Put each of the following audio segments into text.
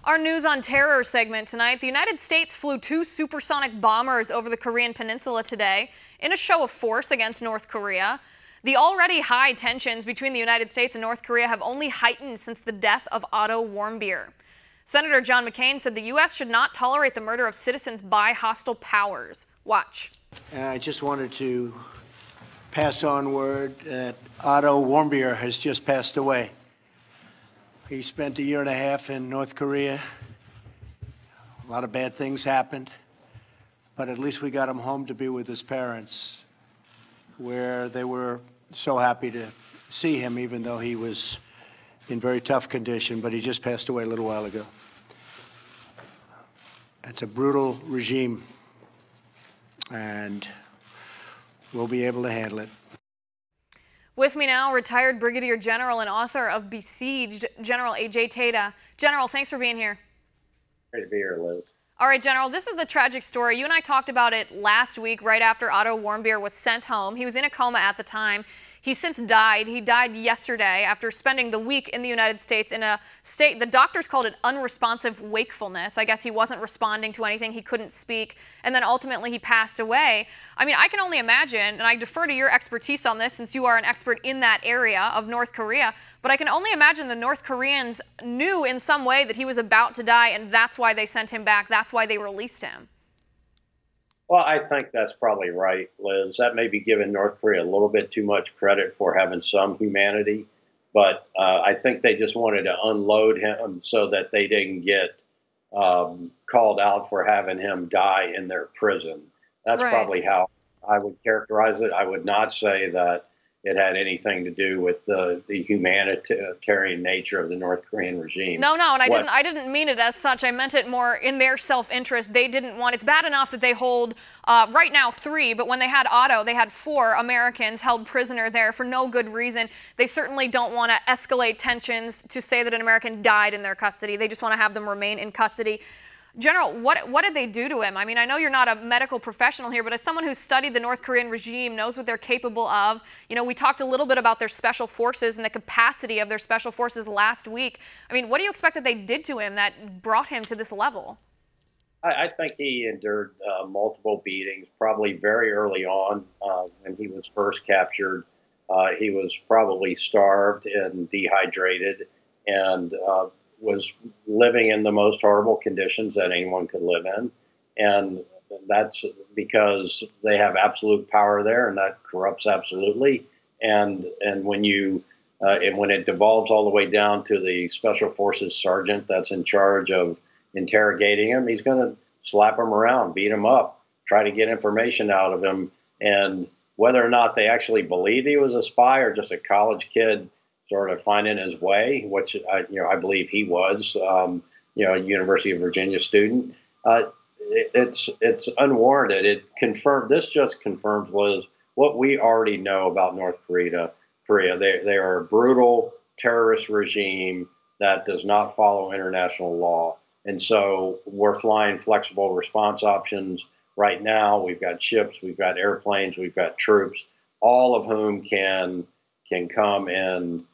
Our News on Terror segment tonight. The United States flew 2 supersonic bombers over the Korean peninsula today in a show of force against North Korea. The already high tensions between the United States and North Korea have only heightened since the death of Otto Warmbier. Senator John McCain said the U.S. should not tolerate the murder of citizens by hostile powers. Watch. I just wanted to pass on word that Otto Warmbier has just passed away. He spent 1.5 years in North Korea. A lot of bad things happened, but at least we got him home to be with his parents, where they were so happy to see him, even though he was in very tough condition, but he just passed away a little while ago. It's a brutal regime, and we'll be able to handle it. With me now, retired Brigadier General and author of Besieged, General A.J. Tata. General, thanks for being here. Great to be here, Liz. All right, General, this is a tragic story. You and I talked about it last week, right after Otto Warmbier was sent home. He was in a coma at the time. He's since died. He died yesterday after spending the week in the United States in a state, the doctors called it unresponsive wakefulness. I guess he wasn't responding to anything. He couldn't speak. And then ultimately he passed away. I mean, I can only imagine, and I defer to your expertise on this since you are an expert in that area of North Korea, but I can only imagine the North Koreans knew in some way that he was about to die, and that's why they sent him back. That's why they released him. Well, I think that's probably right, Liz. That may be giving North Korea a little bit too much credit for having some humanity, but I think they just wanted to unload him so that they didn't get called out for having him die in their prison. That's right. Probably how I would characterize it. I would not say that it had anything to do with the humanitarian nature of the North Korean regime. No, and I didn't mean it as such. I meant it more in their self-interest. They didn't want. It's bad enough that they hold right now 3, but when they had Otto, they had 4 Americans held prisoner there for no good reason. They certainly don't want to escalate tensions to say that an American died in their custody. They just want to have them remain in custody. General, what did they do to him? I mean, I know you're not a medical professional here, but as someone who's studied the North Korean regime, knows what they're capable of, you know, we talked a little bit about their special forces and the capacity of their special forces last week. I mean, what do you expect that they did to him that brought him to this level? I think he endured multiple beatings, probably very early on when he was first captured. He was probably starved and dehydrated and was living in the most horrible conditions that anyone could live in. And that's because they have absolute power there, and that corrupts absolutely. And when it devolves all the way down to the Special Forces sergeant that's in charge of interrogating him, he's going to slap him around, beat him up, try to get information out of him. And whether or not they actually believe he was a spy or just a college kid sort of finding his way, which I believe he was, a University of Virginia student. It's unwarranted. This just confirms, Liz, what we already know about North Korea. They are a brutal terrorist regime that does not follow international law, and so we're flying flexible response options right now. We've got ships, we've got airplanes, we've got troops, all of whom can come and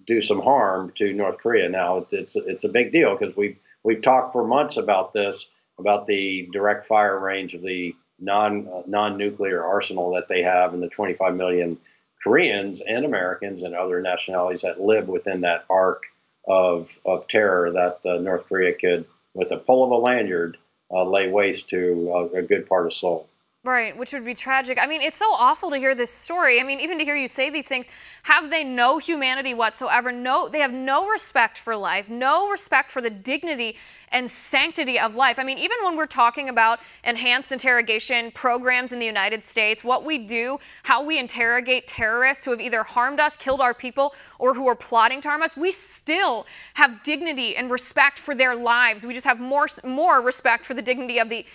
do some harm to North Korea. Now it's a big deal because we've talked for months about this, about the direct fire range of the non-nuclear arsenal that they have, and the 25 million Koreans and Americans and other nationalities that live within that arc of terror that North Korea could, with the pull of a lanyard, lay waste to a good part of Seoul. Right, which would be tragic. I mean, it's so awful to hear this story. I mean, even to hear you say these things, have they no humanity whatsoever? No, they have no respect for life, no respect for the dignity and sanctity of life. I mean, even when we're talking about enhanced interrogation programs in the United States, what we do, how we interrogate terrorists who have either harmed us, killed our people, or who are plotting to harm us, we still have dignity and respect for their lives. We just have more respect for the dignity of the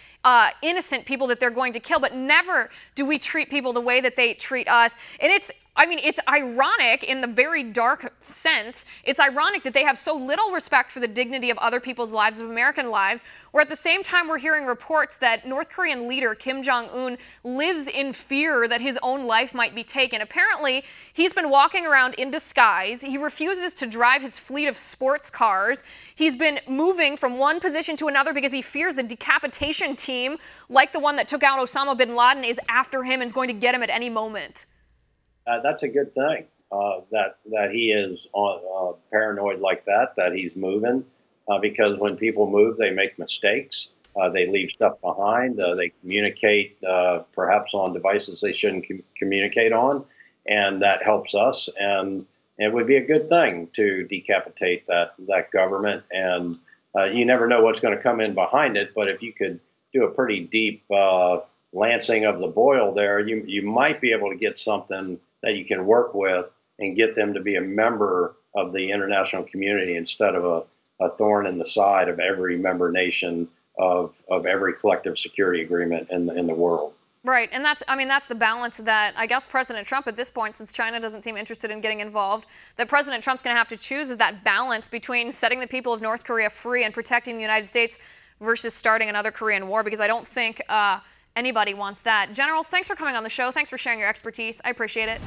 innocent people that they're going to kill, but never do we treat people the way that they treat us. And it's I mean, it's ironic in the very dark sense. It's ironic that they have so little respect for the dignity of other people's lives, of American lives, where at the same time we're hearing reports that North Korean leader Kim Jong-un lives in fear that his own life might be taken. Apparently, he's been walking around in disguise. He refuses to drive his fleet of sports cars. He's been moving from one position to another because he fears a decapitation team like the one that took out Osama bin Laden is after him and is going to get him at any moment. That's a good thing, that he is paranoid like that he's moving, because when people move, they make mistakes. They leave stuff behind. They communicate perhaps on devices they shouldn't communicate on, and that helps us. And it would be a good thing to decapitate that government. And you never know what's going to come in behind it, but if you could do a pretty deep lancing of the boil there, you might be able to get something that you can work with and get them to be a member of the international community instead of a thorn in the side of every member nation of every collective security agreement in the world. Right, and that's the balance that I guess President Trump at this point, since China doesn't seem interested in getting involved, that President Trump's going to have to choose is that balance between setting the people of North Korea free and protecting the United States versus starting another Korean war, because I don't think anybody wants that. General, thanks for coming on the show. Thanks for sharing your expertise. I appreciate it.